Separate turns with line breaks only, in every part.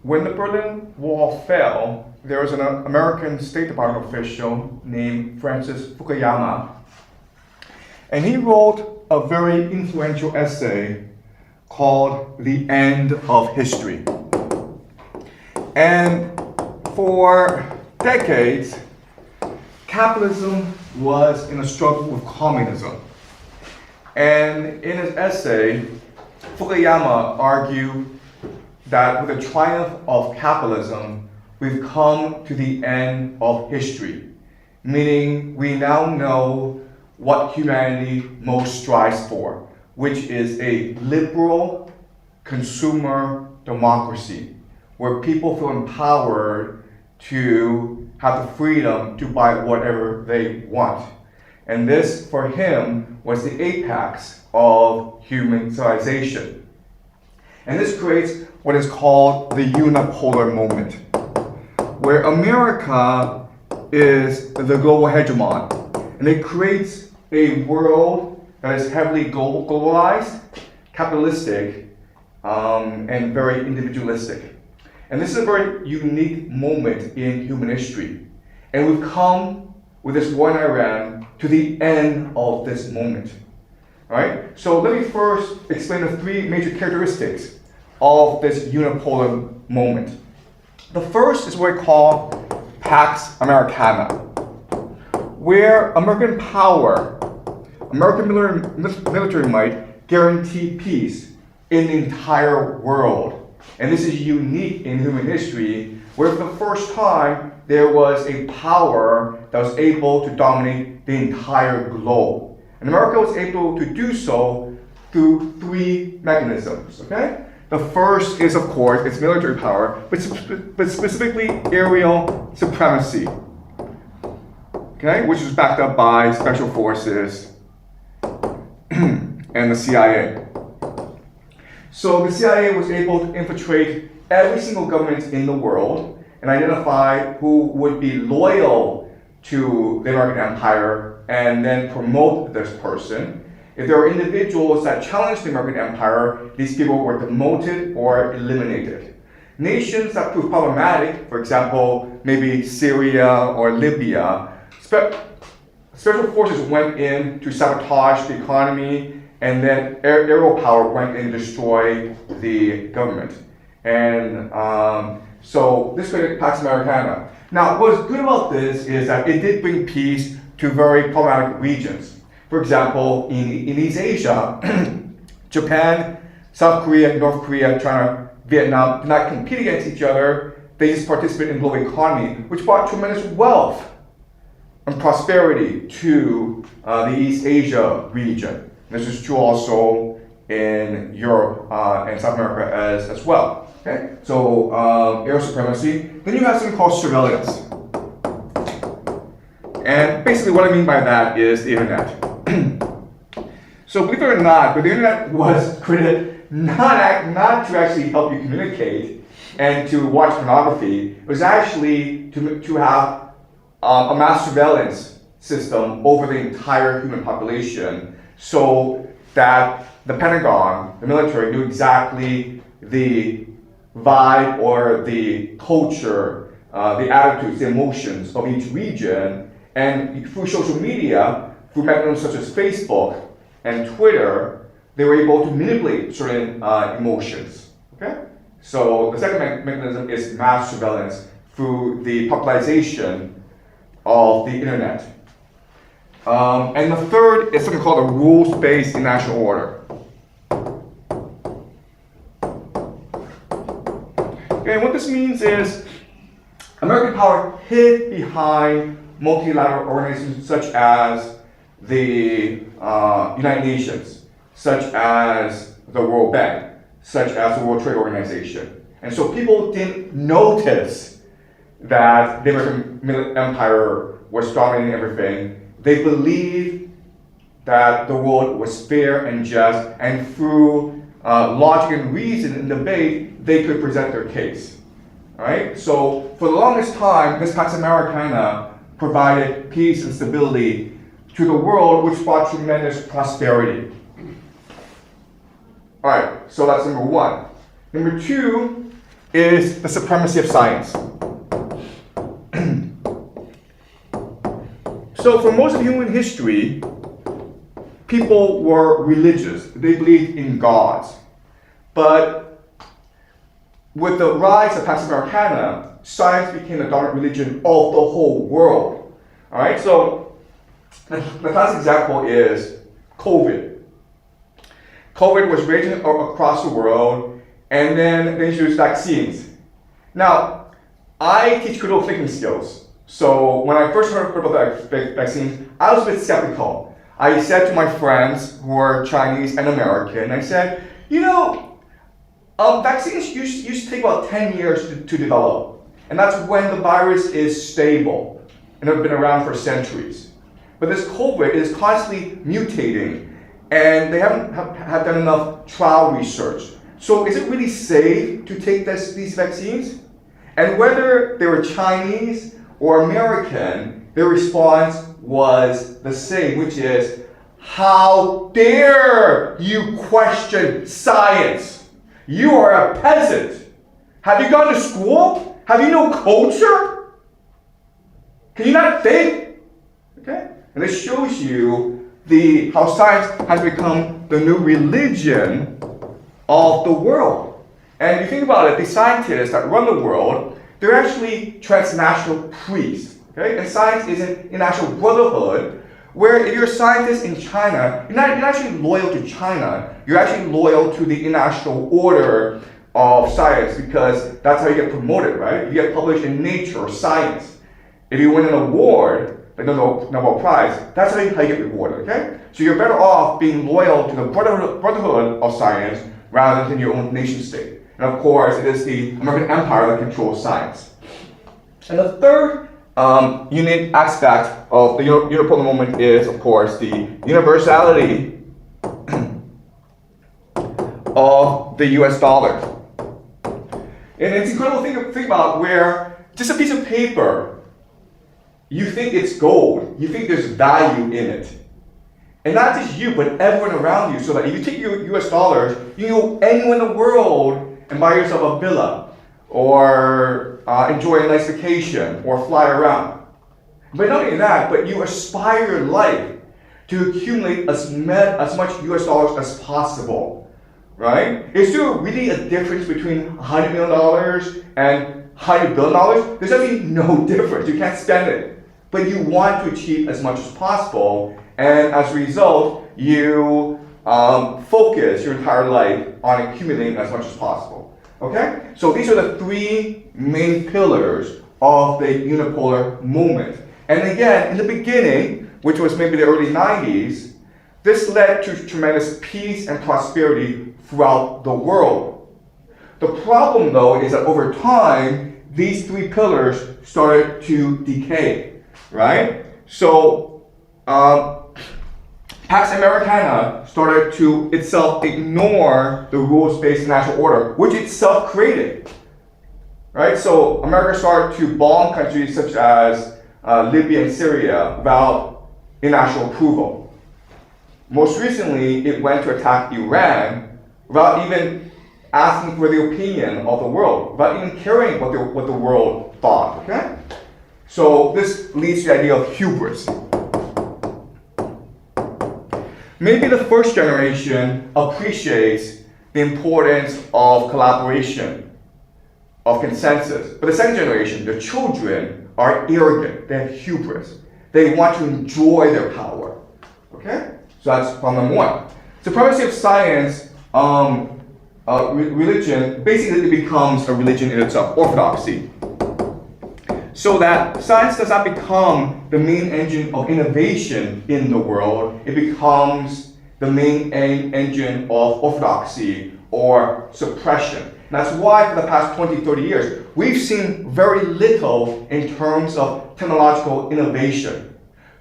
when the Berlin Wall fell, there was an American State Department official named Francis Fukuyama, and he wrote a very influential essay called The End of History. And for decades, capitalism was in a struggle with communism. And in his essay, Fukuyama argued that with the triumph of capitalism, we've come to the end of history, meaning we now know what humanity most strives for, which is a liberal consumer democracy, where people feel empowered to have the freedom to buy whatever they want. And this, for him, was the apex of human civilization. And this creates what is called the unipolar moment, where America is the global hegemon, and it creates a world that is heavily globalized, capitalistic, and very individualistic. And this is a very unique moment in human history. And we've come with this war in Iran to the end of this moment. All right? So let me first explain the three major characteristics of this unipolar moment. The first is what we call Pax Americana, where American power, American military might guarantee peace in the entire world. And this is unique in human history, where for the first time there was a power that was able to dominate the entire globe. And America was able to do so through three mechanisms, okay? The first is, of course, its military power, but specifically aerial supremacy, okay? Which is backed up by special forces and the CIA. So the CIA was able to infiltrate every single government in the world and identify who would be loyal to the American empire and then promote this person. If there were individuals that challenged the American empire, these people were demoted or eliminated. Nations that proved problematic, for example, maybe Syria or Libya, special forces went in to sabotage the economy, and then aerial power went in to destroy the government. And so this created Pax Americana. Now, what's good about this is that it did bring peace to very problematic regions. For example, in East Asia, Japan, South Korea, North Korea, China, Vietnam did not compete against each other. They just participated in the global economy, which brought tremendous wealth and prosperity to the East Asia region. This is true also in Europe and South America as well. Okay, so air supremacy. Then you have something called surveillance. And basically what I mean by that is the internet. So believe it or not, but the internet was created not to actually help you communicate and to watch pornography. It was actually to have a mass surveillance system over the entire human population, so that the Pentagon, the military, knew exactly the vibe or the culture, the attitudes, the emotions of each region. And through social media, through mechanisms such as Facebook and Twitter, they were able to manipulate certain emotions. Okay? So the second mechanism is mass surveillance through the popularization of the internet. And the third is something called a rules-based international order. Okay, and what this means is American power hid behind multilateral organizations such as the United Nations, such as the World Bank, such as the World Trade Organization. And so people didn't notice that the American empire was dominating everything. They believed that the world was fair and just, and through logic and reason and debate, they could present their case. All right? So for the longest time, this Pax Americana provided peace and stability to the world, which brought tremendous prosperity. All right, so that's number one. Number two is the supremacy of science. So for most of human history, people were religious. They believed in gods. But with the rise of Pax Americana, science became the dominant religion of the whole world. All right, so the classic example is COVID. COVID was raging across the world, and then they introduced vaccines. Now, I teach critical thinking skills. So when I first heard about vaccines, I was a bit skeptical. I said to my friends who are Chinese and American, I said, vaccines used to take about 10 years to develop. And that's when the virus is stable and have been around for centuries. But this COVID is constantly mutating, and they haven't have done enough trial research. So is it really safe to take these vaccines? And whether they were Chinese or American, their response was the same, which is, how dare you question science? You are a peasant. Have you gone to school? Have you no culture? Can you not think? Okay? And this shows you how science has become the new religion of the world. And if you think about it, the scientists that run the world, they're actually transnational priests. Okay? And science is an international brotherhood where if you're a scientist in China, you're not actually loyal to China, you're actually loyal to the international order of science, because that's how you get promoted, right? You get published in Nature or Science. If you win an award, like the Nobel Prize, that's how you get rewarded, okay? So you're better off being loyal to the brotherhood of science rather than your own nation state. And of course, it is the American Empire that controls science. And the third unique aspect of the unipolar moment is, of course, the universality of the US dollar. And it's incredible to think about where just a piece of paper, you think it's gold, you think there's value in it. And not just you, but everyone around you. So that if you take your US dollars, you can go anywhere in the world and buy yourself a villa, or enjoy a nice vacation, or fly around. But not only that, but you aspire in life to accumulate as much US dollars as possible, right? Is there really a difference between $100 million and $100 billion? There's actually no difference. You can't spend it. But you want to achieve as much as possible, and as a result, you focus your entire life on accumulating as much as possible. Okay? So these are the three main pillars of the unipolar movement. And again, in the beginning, which was maybe the early 90s, this led to tremendous peace and prosperity throughout the world. The problem, though, is that over time, these three pillars started to decay, right? So, Pax Americana started to itself ignore the rules-based international order, which itself created, right? So America started to bomb countries such as Libya and Syria without international approval. Most recently, it went to attack Iran without even asking for the opinion of the world, without even caring what the world thought, okay? So this leads to the idea of hubris. Maybe the first generation appreciates the importance of collaboration, of consensus. But the second generation, the children, are arrogant. They have hubris. They want to enjoy their power. Okay? So that's problem number one. Supremacy of science, religion, basically it becomes a religion in itself, orthodoxy. So that science does not become the main engine of innovation in the world, it becomes the main engine of orthodoxy or suppression. And that's why for the past 20, 30 years, we've seen very little in terms of technological innovation.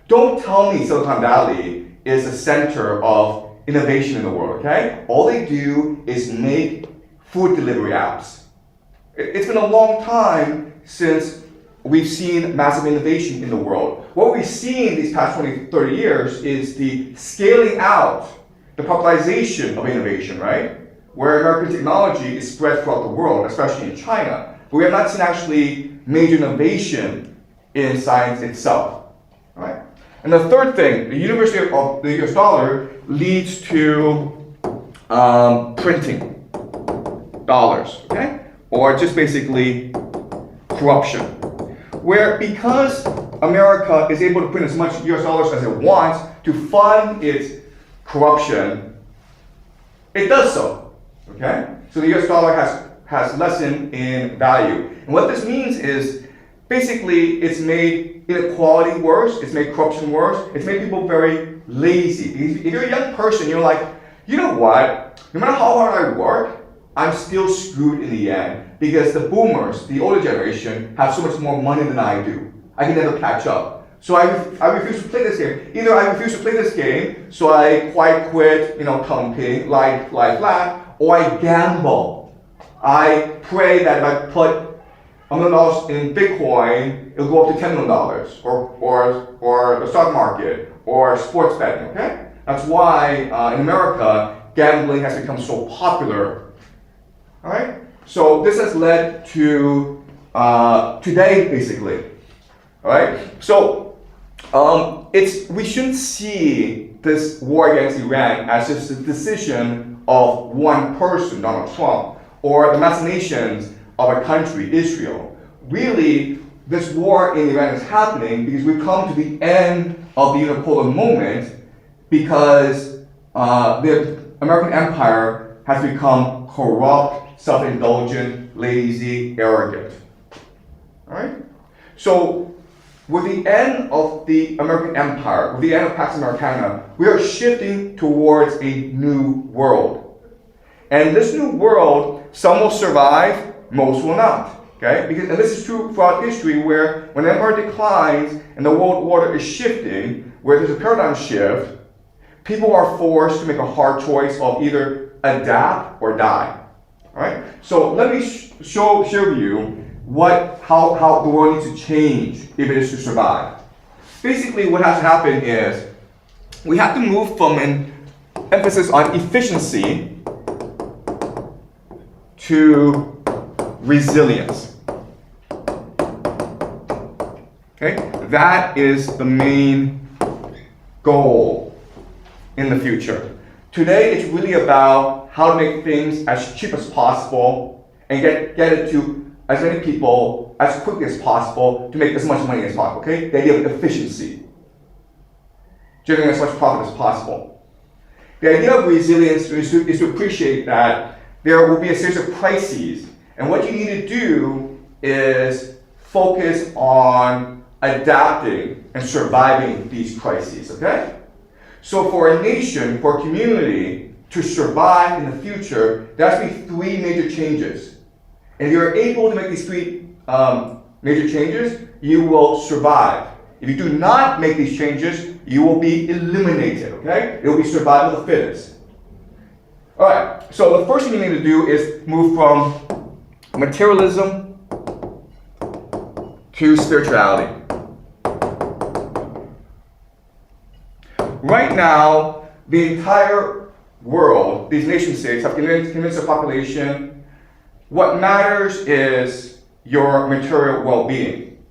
Don't tell me Silicon Valley is the center of innovation in the world, okay? All they do is make food delivery apps. It's been a long time since we've seen massive innovation in the world. What we've seen these past 20, 30 years is the scaling out, the popularization of innovation, right? where American technology is spread throughout the world, especially in China. But we have not seen actually major innovation in science itself. Right? And the third thing, the university of the US dollar leads to printing dollars, okay? Or just basically corruption. Where because America is able to print as much US dollars as it wants to fund its corruption, it does so, okay? So the US dollar has lessened in value. And what this means is basically it's made inequality worse, it's made corruption worse, it's made people very lazy. If you're a young person, you're like, you know what, no matter how hard I work, I'm still screwed in the end because the boomers, the older generation, have so much more money than I do. I can never catch up. So I refuse to play this game. Either I refuse to play this game, so I quit, dumping, lie flat, or I gamble. I pray that if I put $1 million in Bitcoin, it'll go up to $10 million, or the stock market, or sports betting, okay? That's why in America, gambling has become so popular. All right? So this has led to today, basically. All right? So we shouldn't see this war against Iran as just a decision of one person, Donald Trump, or the machinations of a country, Israel. Really, this war in Iran is happening because we've come to the end of the unipolar moment because the American empire has become corrupt, self-indulgent, lazy, arrogant. All right? So, with the end of the American empire, with the end of Pax Americana, we are shifting towards a new world. And this new world, some will survive, most will not. Okay? And this is true throughout history where when empire declines and the world order is shifting, where there's a paradigm shift, people are forced to make a hard choice of either adapt or die. All right? So let me show you how the world needs to change if it is to survive. Basically, what has to happen is we have to move from an emphasis on efficiency to resilience. Okay? That is the main goal in the future. Today, it's really about how to make things as cheap as possible and get it to as many people as quickly as possible to make as much money as possible, okay? The idea of efficiency. Generating as much profit as possible. The idea of resilience is to appreciate that there will be a series of crises, and what you need to do is focus on adapting and surviving these crises, okay? So for a nation, for a community to survive in the future, there has to be three major changes. And if you're able to make these three major changes, you will survive. If you do not make these changes, you will be eliminated, okay? It will be survival of the fittest. All right, so the first thing you need to do is move from materialism to spirituality. Right now, the entire world, these nation states, have convinced the population what matters is your material well-being.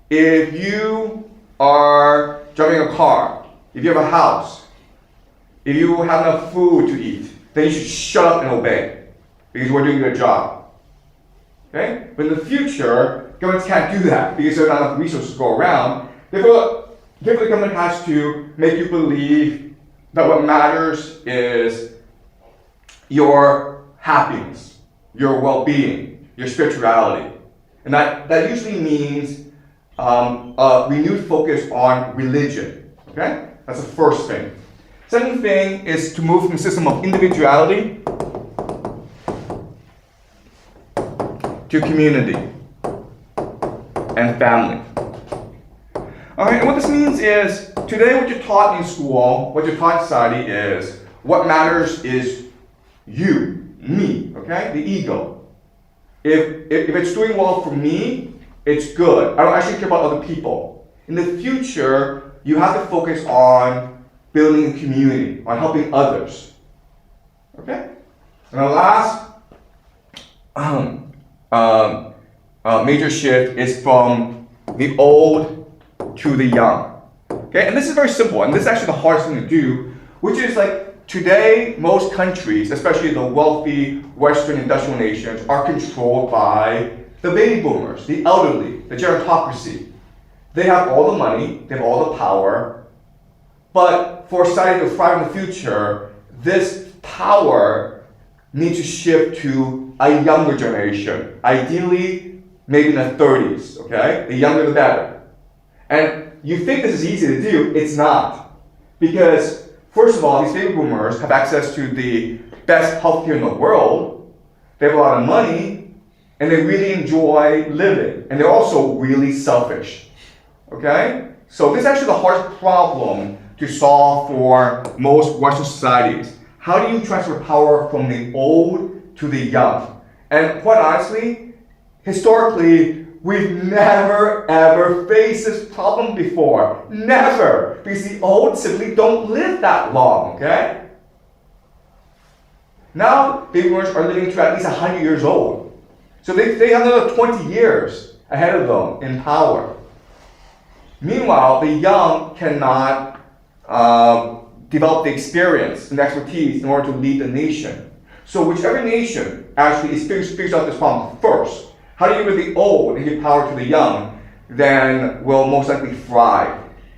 If you are driving a car, if you have a house, if you have enough food to eat, then you should shut up and obey because we're doing a good job. Okay? But in the future, governments can't do that because there are not enough resources to go around. Therefore, the government has to make you believe that what matters is your happiness, your well-being, your spirituality. And that usually means a renewed focus on religion. Okay? That's the first thing. Second thing is to move from a system of individuality to community and family. Alright, and what this means is, today what you're taught in school, what you're taught in society is, what matters is you, me, okay? The ego. If it's doing well for me, it's good. I don't actually care about other people. In the future, you have to focus on building a community, on helping others. Okay? And the last major shift is from the old to the young. Okay, and this is very simple, and this is actually the hardest thing to do, which is like today, most countries, especially the wealthy Western industrial nations, are controlled by the baby boomers, the elderly, the gerontocracy. They have all the money, they have all the power, but for society to thrive in the future, this power needs to shift to a younger generation, ideally maybe in the 30s, okay? The younger the better. And you think this is easy to do, it's not. Because first of all, these baby boomers have access to the best healthcare in the world, they have a lot of money, and they really enjoy living, and they're also really selfish, okay? So this is actually the hardest problem to solve for most Western societies. How do you transfer power from the old to the young? And quite honestly, historically, we've never ever faced this problem before. Never. Because the old simply don't live that long, okay? Now, baby boomers are living to at least 100 years old. So they have another 20 years ahead of them in power. Meanwhile, the young cannot develop the experience and expertise in order to lead the nation. So whichever nation actually figures out this problem first, how do you get rid of the old and give power to the young, then will most likely thrive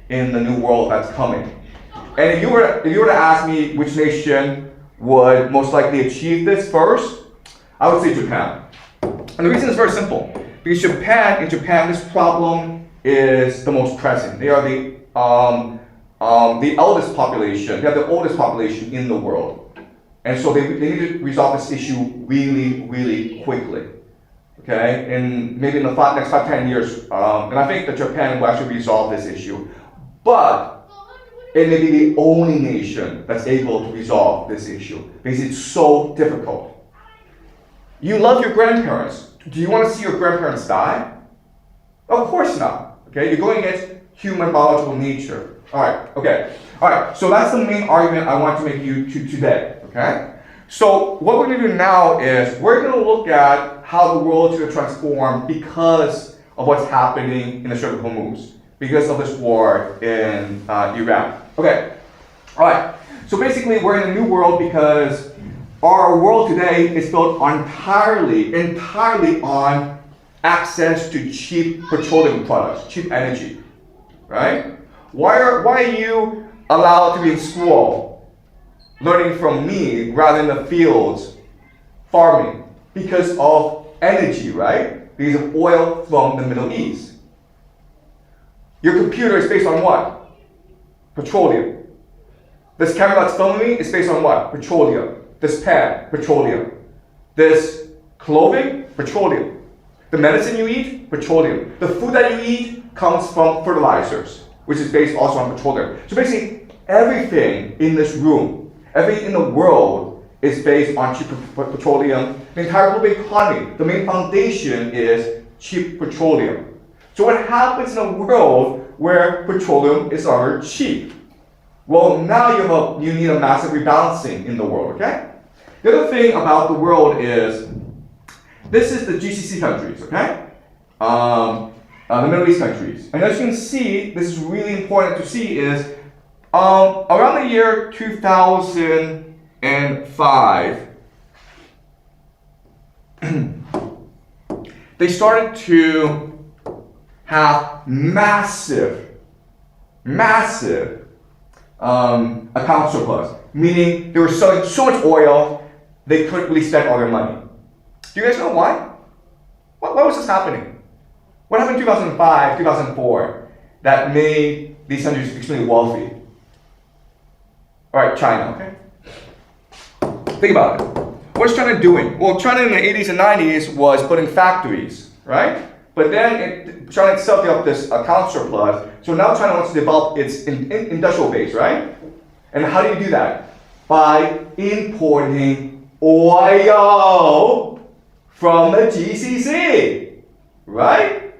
in the new world that's coming. And if you were to ask me which nation would most likely achieve this first, I would say Japan. And the reason is very simple. Because in Japan, this problem is the most pressing. They are the eldest population. They have the oldest population in the world. And so they need to resolve this issue really, really quickly. Okay? And maybe in the next 5-10 years, and I think that Japan will actually resolve this issue. But it may be the only nation that's able to resolve this issue because it's so difficult. You love your grandparents. Do you want to see your grandparents die? Of course not. Okay, you're going against human biological nature. All right. So that's the main argument I want to make you today. Okay. So what we're going to do now is we're going to look at how the world is going to transform because of what's happening in the Strait of Hormuz, because of this war in Iran. Okay. All right. So basically, we're in a new world because our world today is built entirely on access to cheap petroleum products, cheap energy, right? Why are you allowed to be in school learning from me rather than the fields farming? Because of energy, right? Because of oil from the Middle East. Your computer is based on what? Petroleum. This camera that's filming me is based on what? Petroleum. This pen, petroleum. This clothing, petroleum. The medicine you eat, petroleum. The food that you eat comes from fertilizers, which is based also on petroleum. So basically, everything in this room, everything in the world is based on cheap petroleum. The entire global economy, the main foundation is cheap petroleum. So what happens in a world where petroleum is already cheap? Well, now you need a massive rebalancing in the world, okay? The other thing about the world is, this is the GCC countries, okay? The Middle East countries. And as you can see, this is really important to see is, around the year 2005, they started to have massive account surplus, meaning they were selling so much oil, they couldn't really spend all their money. Do you guys know why? Why was this happening? What happened in 2005, 2004 that made these countries extremely wealthy? All right, China, okay? Think about it. What's China doing? Well, China in the 80s and 90s was putting factories, right? But then China itself developed this account surplus, so now China wants to develop its industrial base, right? And how do you do that? By importing oil from the GCC, right?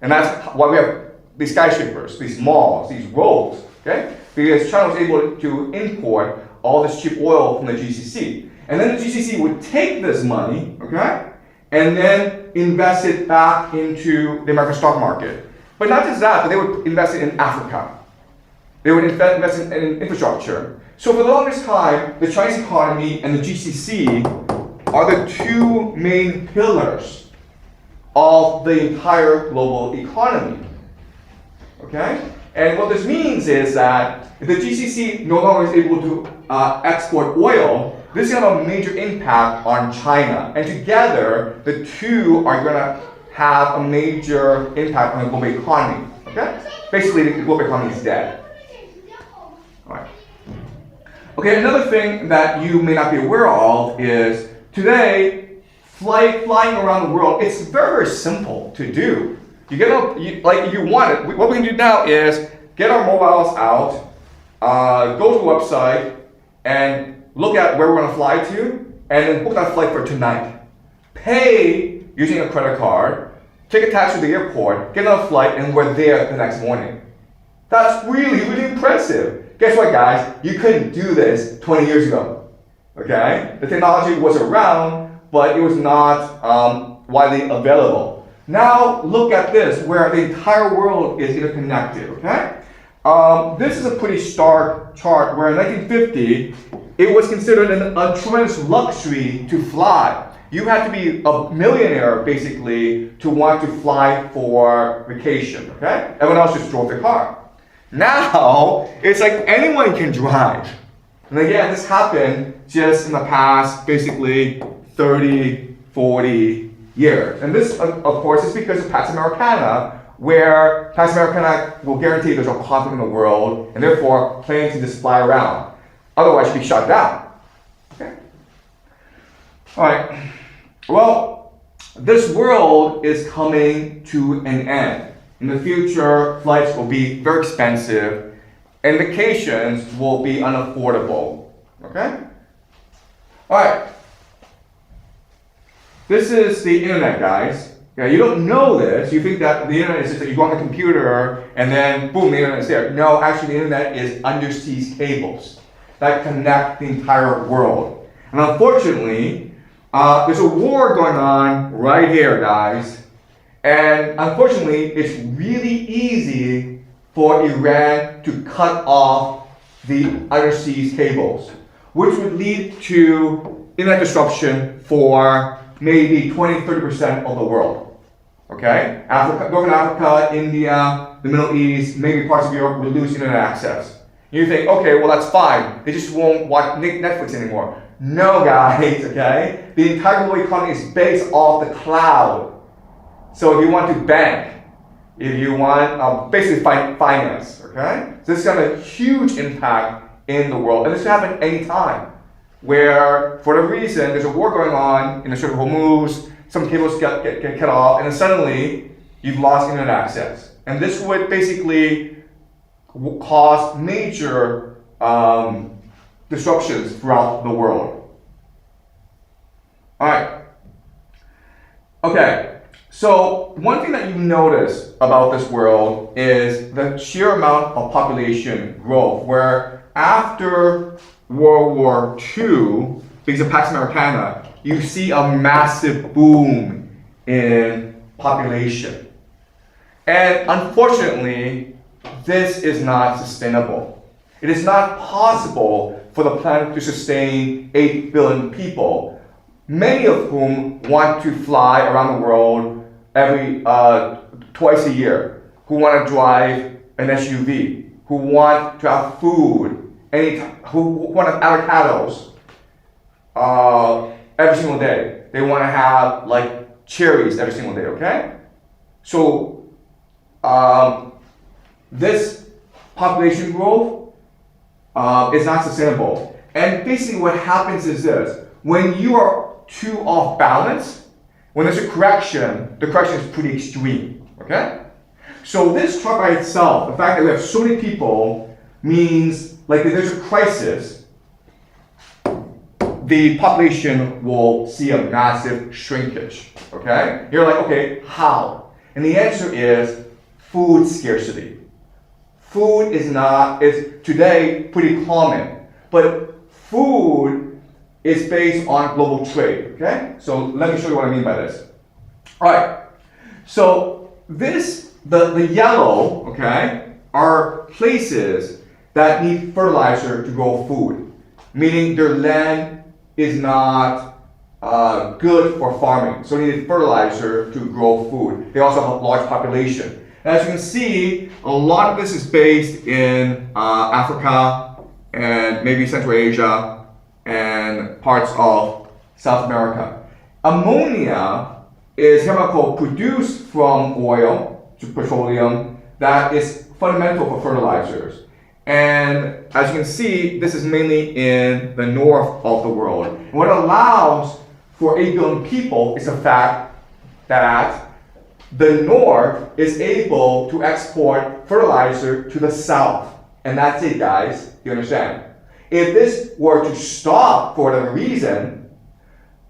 And that's why we have these skyscrapers, these malls, these roads, okay? Because China was able to import all this cheap oil from the GCC. And then the GCC would take this money, okay, and then invest it back into the American stock market. But not just that, but they would invest it in Africa. They would invest in infrastructure. So for the longest time, the Chinese economy and the GCC are the two main pillars of the entire global economy. Okay? And what this means is that if the GCC no longer is able to export oil, this is going to have a major impact on China. And together, the two are going to have a major impact on the global economy. Okay? Basically, the global economy is dead. All right. Okay, another thing that you may not be aware of is today, flying around the world, it's very, very simple to do. You get if you want it, what we can do now is get our mobiles out, go to the website, and look at where we're going to fly to, and then book that flight for tonight. Pay using a credit card, take a taxi to the airport, get on a flight, and we're there the next morning. That's really, really impressive. Guess what, guys? You couldn't do this 20 years ago. Okay? The technology was around, but it was not widely available. Now look at this, where the entire world is interconnected. Okay? This is a pretty stark chart where in 1950, it was considered a tremendous luxury to fly. You had to be a millionaire, basically, to want to fly for vacation. Okay? Everyone else just drove their car. Now, it's like anyone can drive. And again, this happened just in the past, basically, 30, 40 years. And this, of course, is because of Pax Americana, where Pax Americana will guarantee there's no conflict in the world, and therefore, planes can just fly around. Otherwise, you'd be shut down. Okay? All right. Well, this world is coming to an end. In the future, flights will be very expensive, and vacations will be unaffordable. Okay? All right. This is the internet, guys. Yeah, you don't know this. You think that the internet is just that you go on the computer and then boom, the internet is there. No, actually, the internet is undersea cables that connect the entire world. And unfortunately, there's a war going on right here, guys. And unfortunately, it's really easy for Iran to cut off the undersea cables, which would lead to internet disruption for maybe 20-30% of the world. Okay? Northern Africa, India, the Middle East, maybe parts of Europe will lose internet access. You think, okay, well that's fine. They just won't watch Netflix anymore. No, guys, okay? The entire global economy is based off the cloud. So if you want to bank, if you want basically finance, okay? So this is going to have a huge impact in the world. And this can happen anytime, where for the reason there's a war going on in the Strait of Hormuz, some cables get cut off, and then suddenly you've lost internet access. And this would basically cause major disruptions throughout the world. All right. Okay. So one thing that you notice about this world is the sheer amount of population growth, where after World War II, because of Pax Americana, you see a massive boom in population. And unfortunately, this is not sustainable. It is not possible for the planet to sustain 8 billion people, many of whom want to fly around the world every twice a year, who want to drive an SUV, who want to have food, who want to have avocados every single day. They want to have like cherries every single day. Okay, so this population growth is not sustainable. And basically, what happens is this: when you are too off balance, when there's a correction, the correction is pretty extreme, okay? So this chart by itself, the fact that we have so many people means like if there's a crisis, the population will see a massive shrinkage, okay? You're like, okay, how? And the answer is food scarcity. Food is today pretty common, but food is based on global trade, okay? So let me show you what I mean by this. All right, so the yellow, okay, are places that need fertilizer to grow food, meaning their land is not good for farming, so they need fertilizer to grow food. They also have a large population. As you can see, a lot of this is based in Africa and maybe Central Asia and parts of South America. Ammonia is a chemical produced from oil, petroleum, that is fundamental for fertilizers. And as you can see, this is mainly in the north of the world. And what allows for 8 billion people is the fact that the north is able to export fertilizer to the south. And that's it, guys. You understand? If this were to stop for whatever reason,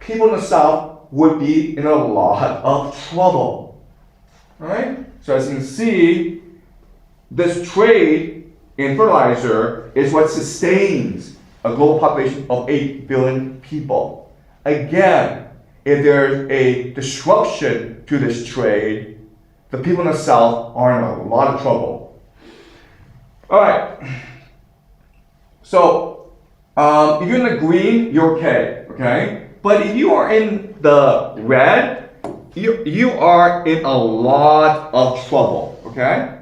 people in the south would be in a lot of trouble. All right? So as you can see, this trade in fertilizer is what sustains a global population of 8 billion people. Again, if there's a disruption to this trade, the people in the south are in a lot of trouble. All right. So, if you're in the green, you're okay? But if you are in the red, you are in a lot of trouble, okay?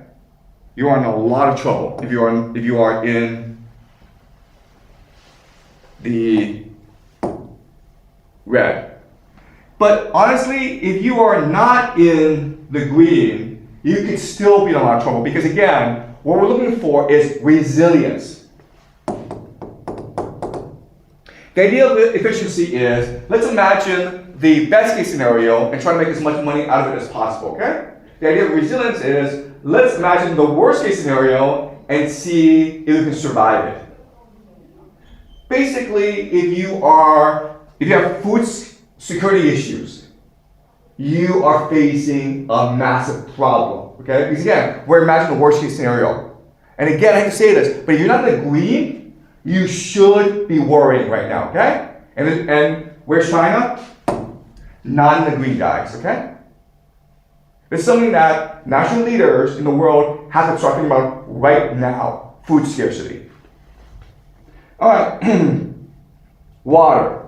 You are in a lot of trouble if you are in the red. But honestly, if you are not in the green, you could still be in a lot of trouble because again, what we're looking for is resilience. The idea of efficiency is, let's imagine the best case scenario and try to make as much money out of it as possible, okay? The idea of resilience is, let's imagine the worst case scenario and see if you can survive it. Basically, if you have food security issues, you are facing a massive problem, okay? Because again, we're imagining the worst case scenario. And again, I have to say this, but if you're not in the green, you should be worrying right now, okay? And where's China? Not in the green, guys, okay? It's something that national leaders in the world have to start thinking about right now, food scarcity. All right, water.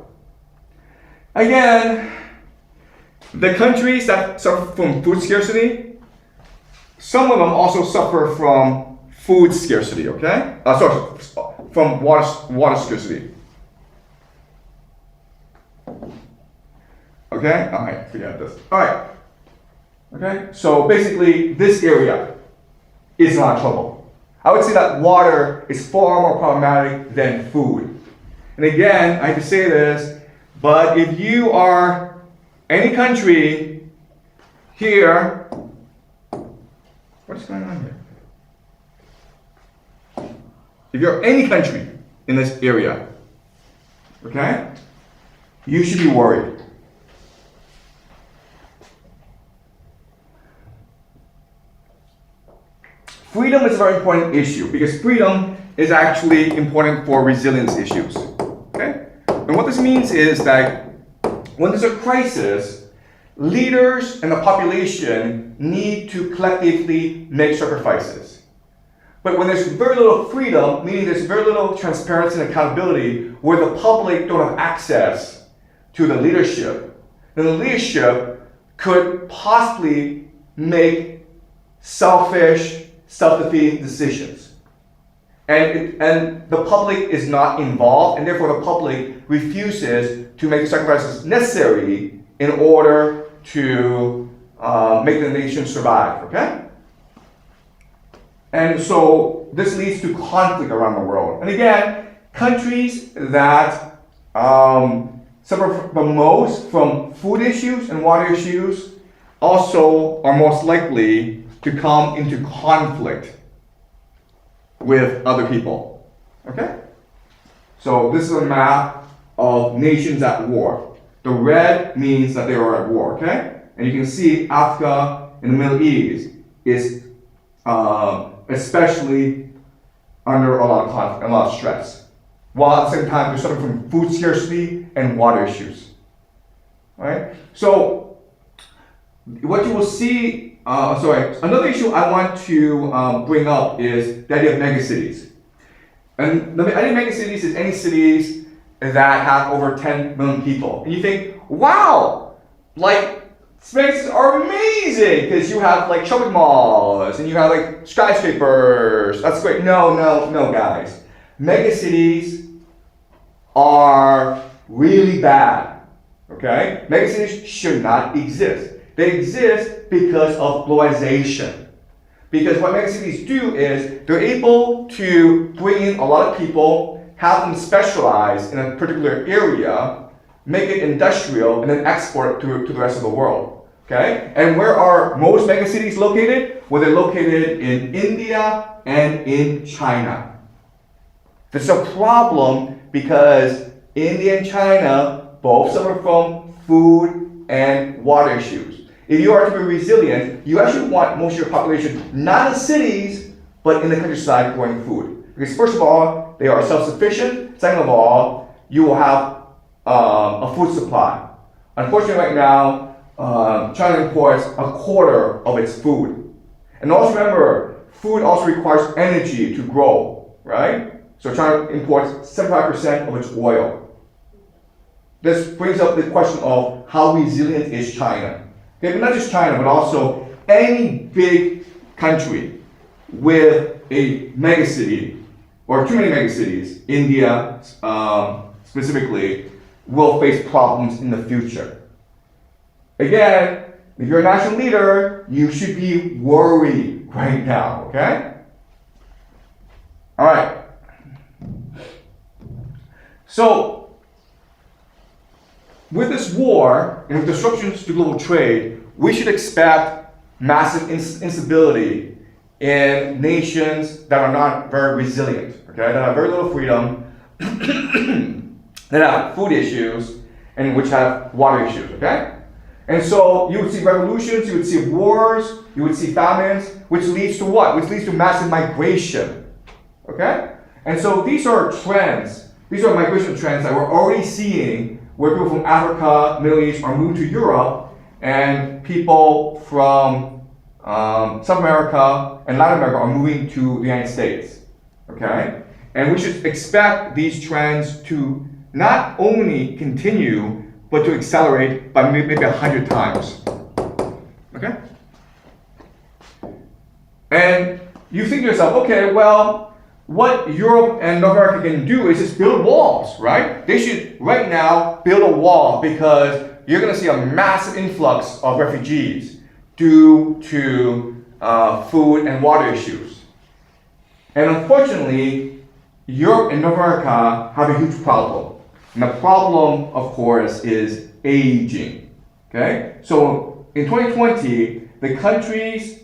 Again, the countries that suffer from food scarcity, some of them also suffer from food scarcity, okay? From water scarcity. Okay, all right, forget this. All right, okay, so basically this area is in a lot of trouble. I would say that water is far more problematic than food. And again, I have to say this, but if you are any country here, what's going on here? If you're any country in this area, okay, you should be worried. Freedom is a very important issue because freedom is actually important for resilience issues, okay? And what this means is that when there's a crisis, leaders and the population need to collectively make sacrifices. But when there's very little freedom, meaning there's very little transparency and accountability, where the public don't have access to the leadership, then the leadership could possibly make selfish, self-defeating decisions. And the public is not involved, and therefore the public refuses to make the sacrifices necessary in order to make the nation survive, okay? And so this leads to conflict around the world. And again, countries that suffer the most from food issues and water issues also are most likely to come into conflict with other people, okay? So this is a map of nations at war. The red means that they are at war, okay? And you can see Africa and the Middle East is especially under a lot of conflict, a lot of stress. while at the same time they're suffering from food scarcity and water issues. Right? So what you will see, another issue I want to bring up is the idea of megacities. And the idea of megacities is any cities that have over 10 million people. And you think, wow, like spaces are amazing because you have like shopping malls and you have like skyscrapers. That's great. No, guys. Megacities are really bad. Okay? Megacities should not exist. They exist because of globalization. Because what megacities do is they're able to bring in a lot of people, have them specialize in a particular area, make it industrial, and then export it to the rest of the world. Okay? And where are most megacities located? Well, they're located in India and in China. This is a problem because India and China both suffer from food and water issues. If you are to be resilient, you actually want most of your population not in cities, but in the countryside growing food. Because first of all, they are self-sufficient. Second of all, you will have a food supply. Unfortunately, right now, China imports a quarter of its food. And also remember, food also requires energy to grow, right? So China imports 75% of its oil. This brings up the question of how resilient is China? Okay, but not just China, but also any big country with a megacity or too many megacities, India specifically, will face problems in the future. Again, if you're a national leader, you should be worried right now, okay? All right. So, with this war and with disruptions to global trade, we should expect massive instability in nations that are not very resilient, okay? That have very little freedom, that have food issues, and which have water issues, okay? And so you would see revolutions, you would see wars, you would see famines, which leads to what? Which leads to massive migration, okay? And so these are trends, these are migration trends that we're already seeing where people from Africa, Middle East are moving to Europe, and people from South America and Latin America are moving to the United States, okay? And we should expect these trends to not only continue, but to accelerate by maybe 100 times, okay? And you think to yourself, okay, well, what Europe and North America can do is just build walls, right? They should right now build a wall because you're gonna see a massive influx of refugees due to food and water issues. And unfortunately, Europe and North America have a huge problem. And the problem, of course, is aging, okay? So in 2020, the countries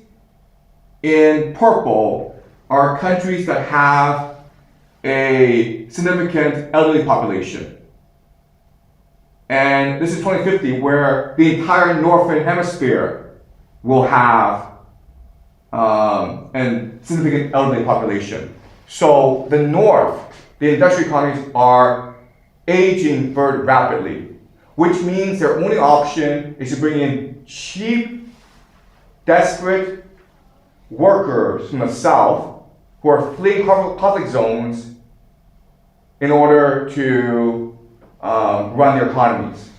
in purple are countries that have a significant elderly population. And this is 2050, where the entire northern hemisphere will have a significant elderly population. So the north, the industrial economies are aging very rapidly, which means their only option is to bring in cheap, desperate workers from the south who are fleeing conflict zones in order to run their economies,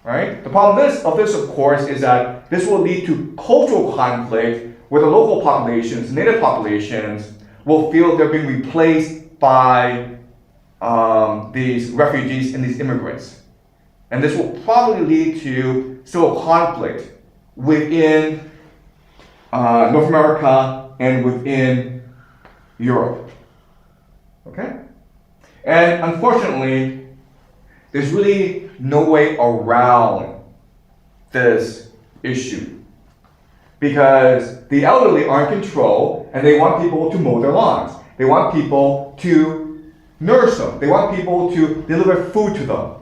right? The problem of this, of course, is that this will lead to cultural conflict where the local populations, native populations, will feel they're being replaced by these refugees and these immigrants. And this will probably lead to still conflict within North America and within Europe, okay? And unfortunately, there's really no way around this issue because the elderly are in control and they want people to mow their lawns. They want people to nurse them. They want people to deliver food to them.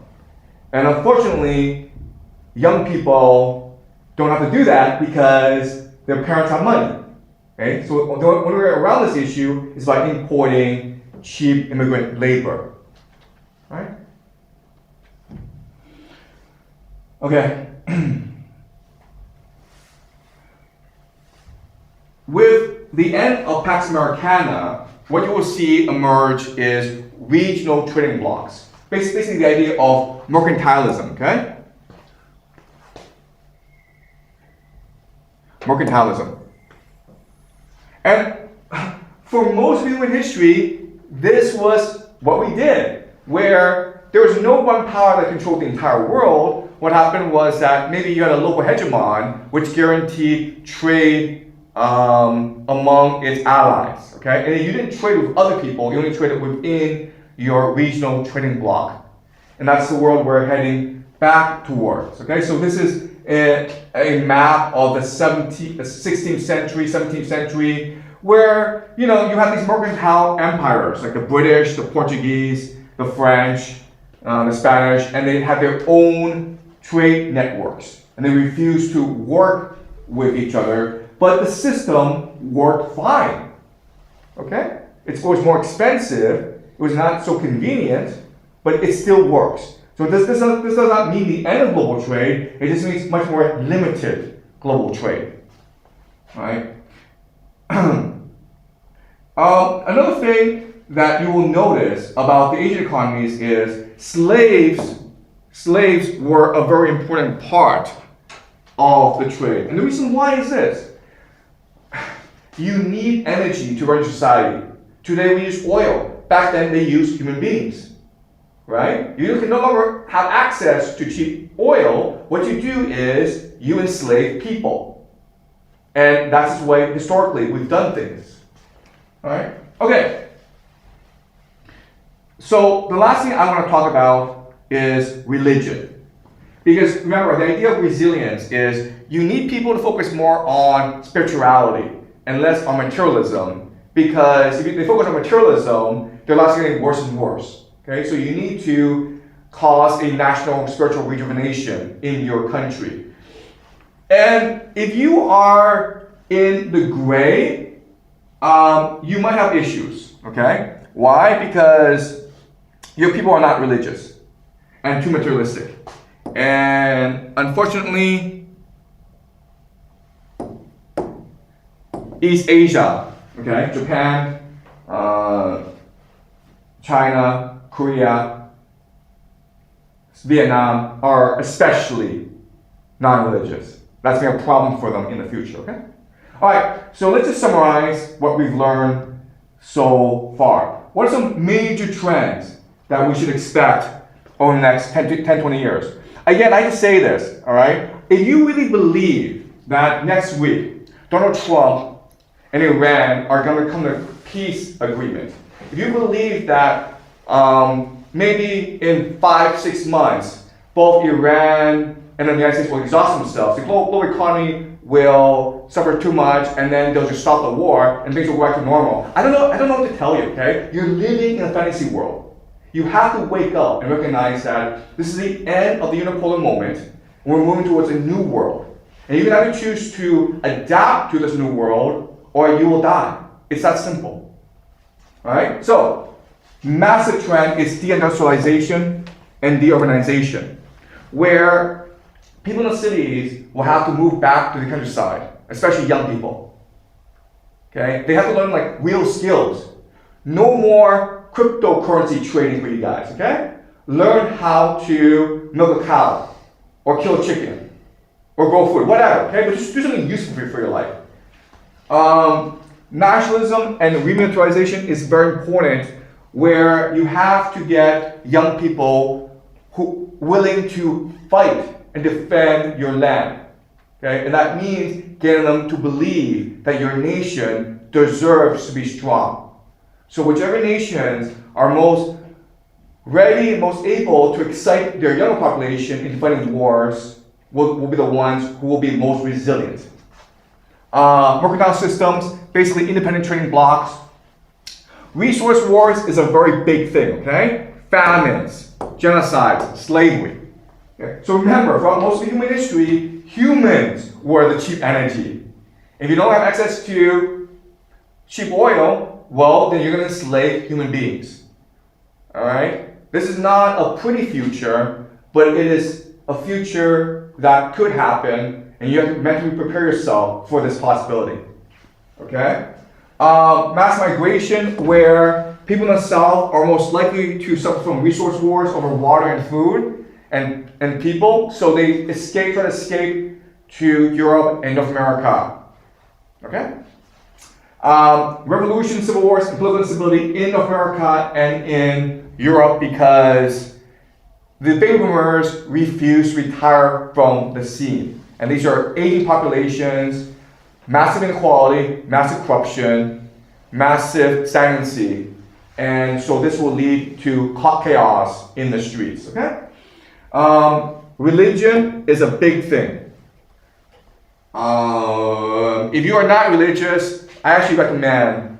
And unfortunately, young people don't have to do that because their parents have money. Okay? So the only way around this issue is by importing cheap immigrant labor. right? Okay. With the end of Pax Americana, what you will see emerge is regional trading blocks. Basically the idea of mercantilism, okay? Mercantilism. And for most of human history, this was what we did, where there was no one power that controlled the entire world. What happened was that maybe you had a local hegemon which guaranteed trade among its allies, okay? And you didn't trade with other people, you only traded within your regional trading bloc. And that's the world we're heading back towards, okay? So this is a map of the 16th century, 17th century, where, you have these mercantile empires, like the British, the Portuguese, the French, the Spanish, and they had their own trade networks. And they refused to work with each other, but the system worked fine, okay? It was more expensive, it was not so convenient, but it still works. So this does not mean the end of global trade, it just means much more limited global trade, right? Another thing that you will notice about the Asian economies is slaves were a very important part of the trade. And the reason why is this. You need energy to run your society. Today we use oil. Back then they used human beings. Right? You can no longer have access to cheap oil. What you do is you enslave people. And that's the way historically we've done things. Alright? Okay. So the last thing I want to talk about is religion. Because remember, the idea of resilience is you need people to focus more on spirituality and less on materialism. Because if they focus on materialism, their lives are getting worse and worse. Okay, so you need to cause a national spiritual rejuvenation in your country. And if you are in the gray, you might have issues, okay? Why? Because your people are not religious and too materialistic. And unfortunately, East Asia, okay, Japan, China, Korea, Vietnam are especially non-religious. That's going to be a problem for them in the future, okay? All right, so let's just summarize what we've learned so far. What are some major trends that we should expect over the next 10, 20 years? Again, I just say this, all right? If you really believe that next week Donald Trump and Iran are going to come to a peace agreement, if you believe that maybe in 5-6 months, both Iran and the United States will exhaust themselves, the global economy will suffer too much, and then they'll just stop the war, and things will go back to normal. I don't know what to tell you, okay? You're living in a fantasy world. You have to wake up and recognize that this is the end of the unipolar moment, and we're moving towards a new world. And you can either choose to adapt to this new world, or you will die. It's that simple. All right? So, massive trend is deindustrialization and deurbanization, where people in the cities will have to move back to the countryside, especially young people. Okay? They have to learn like real skills. No more cryptocurrency trading for you guys, okay? Learn how to milk a cow, or kill a chicken, or grow food, whatever, okay? But just do something useful for your life. Nationalism and remilitarization is very important, where you have to get young people who willing to fight and defend your land. Okay? And that means getting them to believe that your nation deserves to be strong. So whichever nations are most ready and most able to excite their younger population into fighting wars will be the ones who will be most resilient. Mercantile systems, basically independent trading blocks. Resource wars is a very big thing, okay? Famines, genocides, slavery. Okay? So remember, throughout most of human history, humans were the cheap energy. If you don't have access to cheap oil, well, then you're going to enslave human beings. All right? This is not a pretty future, but it is a future that could happen, and you have to mentally prepare yourself for this possibility. Okay? Mass migration, where people in the South are most likely to suffer from resource wars over water and food and people, so they try to escape to Europe and North America. Okay? Revolution, civil wars, and political instability in North America and in Europe because the baby boomers refuse to retire from the scene. And these are aging populations, massive inequality, massive corruption, massive stagnancy. And so this will lead to chaos in the streets. Okay? Religion is a big thing. If you are not religious, I actually recommend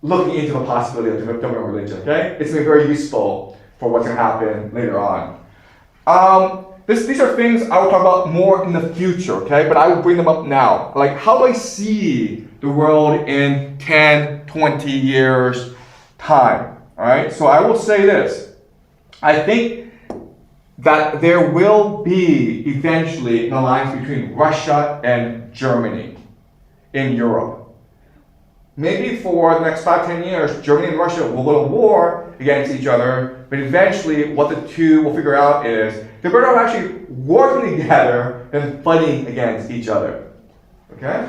looking into the possibility of developing a religion, okay? It's going to be very useful for what's going to happen later on. These are things I will talk about more in the future, okay? But I will bring them up now. Like, how do I see the world in 10, 20 years' time, all right? So I will say this. I think that there will be eventually an alliance between Russia and Germany in Europe. Maybe for the next 5-10 years, Germany and Russia will go to war against each other, but eventually what the two will figure out is they're better off actually working together than fighting against each other. Okay?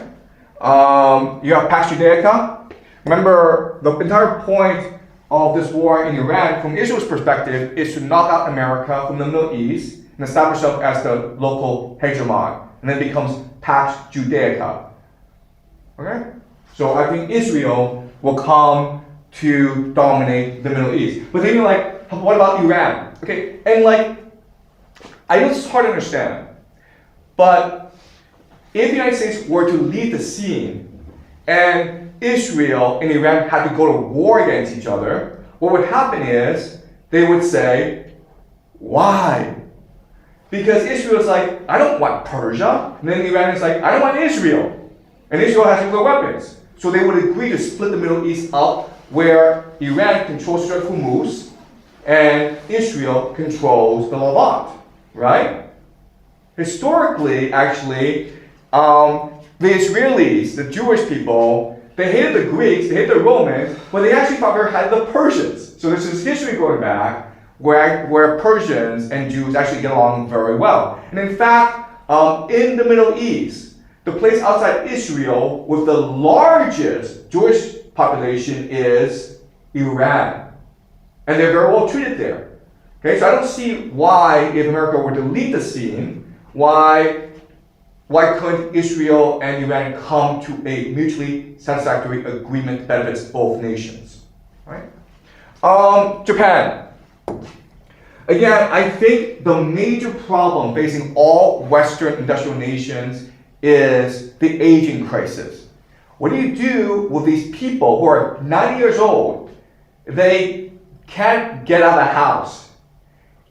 You have Pax Americana. Remember, the entire point of this war in Iran, from Israel's perspective, is to knock out America from the Middle East and establish itself as the local hegemon. And then it becomes Pax Judaica. Okay? So I think Israel will come to dominate the Middle East. But then you're like, what about Iran? Okay, and like, I know this is hard to understand, but if the United States were to lead the scene and Israel and Iran had to go to war against each other, what would happen is they would say, why? Because Israel is like, I don't want Persia. And then Iran is like, I don't want Israel. And Israel has nuclear weapons. So they would agree to split the Middle East up where Iran controls Strait of Hormuz and Israel controls the Levant, right? Historically, actually, the Israelis, the Jewish people, they hated the Greeks, they hated the Romans, but they actually thought they had the Persians. So there's this history going back where Persians and Jews actually get along very well. And in fact, in the Middle East, the place outside Israel with the largest Jewish population is Iran. And they're very well treated there. Okay, so I don't see why, if America were to lead the scene, why couldn't Israel and Iran come to a mutually satisfactory agreement that benefits both nations? Right? Japan. Again, I think the major problem facing all Western industrial nations is the aging crisis. What do you do with these people who are 90 years old? They can't get out of the house.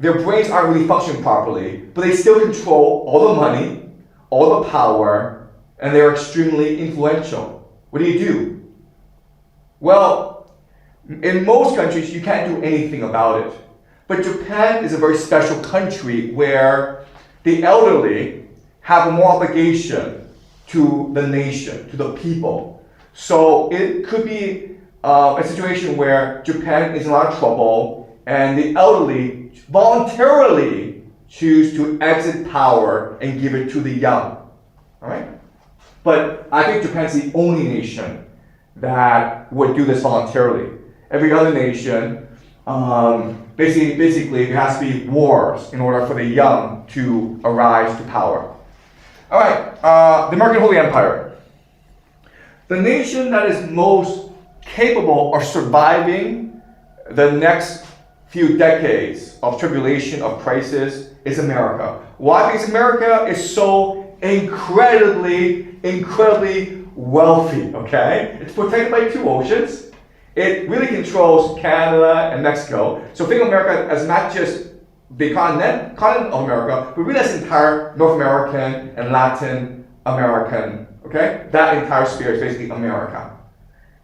Their brains aren't really functioning properly, but they still control all the money, all the power, and they're extremely influential. What do? Well, in most countries, you can't do anything about it. But Japan is a very special country where the elderly have a more obligation to the nation, to the people. So it could be a situation where Japan is in a lot of trouble and the elderly voluntarily choose to exit power and give it to the young. All right? But I think Japan's the only nation that would do this voluntarily. Every other nation, basically there has to be wars in order for the young to arise to power. All right, the American Holy Empire. The nation that is most capable of surviving the next few decades of tribulation, of crisis, is America. Why? Because America is so incredibly wealthy, okay? It's protected by 2 oceans. It really controls Canada and Mexico. So think of America as not just the continent of America, but really as entire North American and Latin American, okay? That entire sphere is basically America.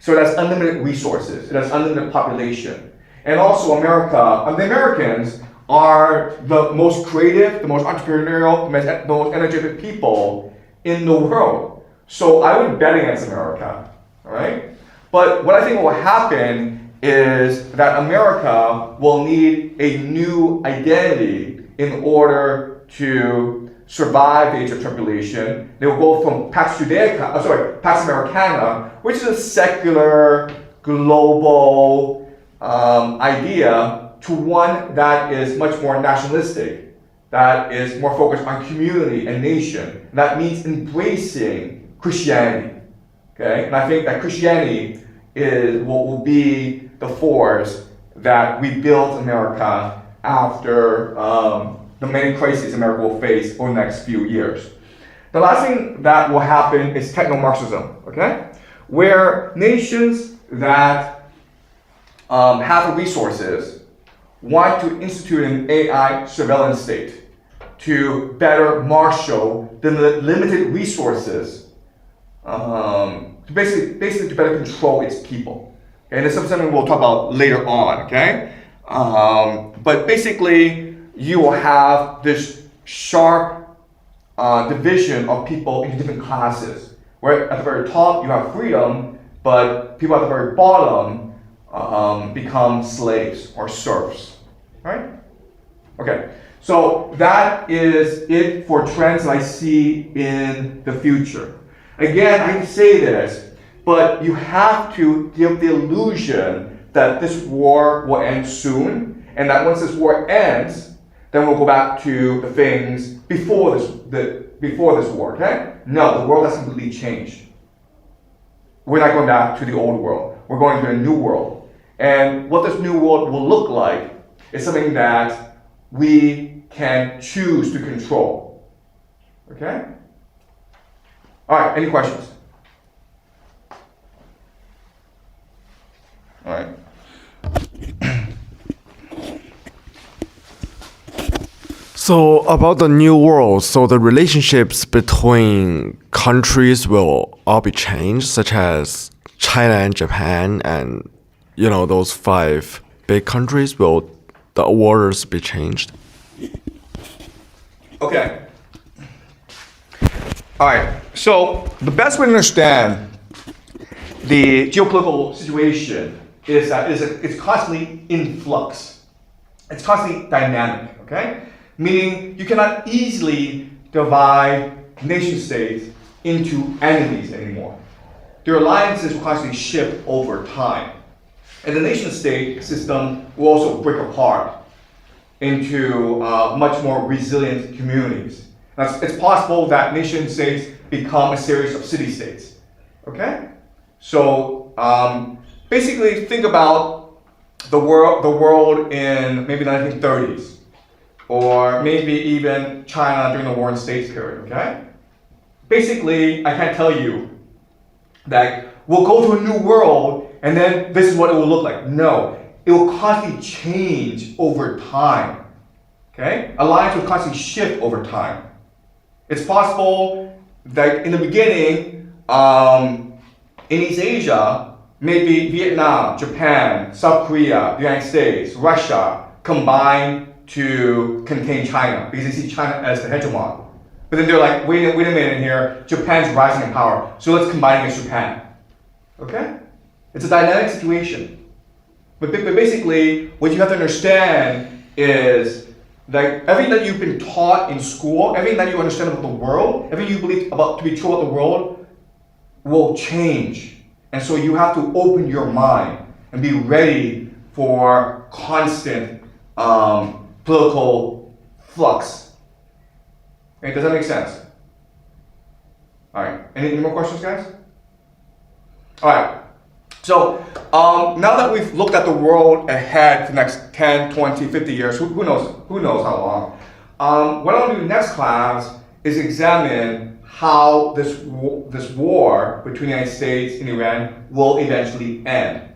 So it has unlimited resources. It has unlimited population. And also the Americans are the most creative, the most entrepreneurial, the most energetic people in the world. So I would bet against America, all right? But what I think will happen is that America will need a new identity in order to survive the age of tribulation. They will go from Pax Americana, which is a secular, global idea, to one that is much more nationalistic, that is more focused on community and nation. That means embracing Christianity. Okay, and I think that Christianity will be the force that rebuilds America after the many crises America will face over the next few years. The last thing that will happen is techno-Marxism, okay? Where nations that have the resources want to institute an AI surveillance state to better marshal the limited resources, to basically to better control its people. Okay? And this is something we'll talk about later on, okay? But basically, you will have this sharp division of people into different classes, where at the very top you have freedom, but people at the very bottom become slaves or serfs, right? Okay, so that is it for trends that I see in the future. Again, I can say this, but you have to give the illusion that this war will end soon, and that once this war ends, then we'll go back to the things before this war, okay? No, the world has completely changed. We're not going back to the old world. We're going to a new world. And what this new world will look like is something that we can choose to control. Okay? All right, any questions? All right.
So about the new world, so the relationships between countries will all be changed, such as China and Japan, and those 5 big countries. Will the orders be changed?
Okay. All right. So the best way to understand the geopolitical situation is that it's constantly in flux. It's constantly dynamic. Okay. Meaning you cannot easily divide nation states into enemies anymore. Their alliances will constantly shift over time. And the nation state system will also break apart into much more resilient communities. It's possible that nation states become a series of city-states. Okay? So basically think about the world in maybe the 1930s. Or maybe even China during the War in States period, okay? Basically, I can't tell you that we'll go to a new world and then this is what it will look like. No, it will constantly change over time, okay? Alliance will constantly shift over time. It's possible that in the beginning, in East Asia, maybe Vietnam, Japan, South Korea, the United States, Russia combine to contain China because they see China as the hegemon. But then they're like, wait a minute here, Japan's rising in power, so let's combine against Japan. Okay? It's a dynamic situation. But basically, what you have to understand is that everything that you've been taught in school, everything that you understand about the world, everything you believe to be true about the world will change. And so you have to open your mind and be ready for constant political flux. Okay, does that make sense? All right, any more questions, guys? All right, so now that we've looked at the world ahead for the next 10, 20, 50 years, who knows how long, what I want to do next class is examine how this war between the United States and Iran will eventually end.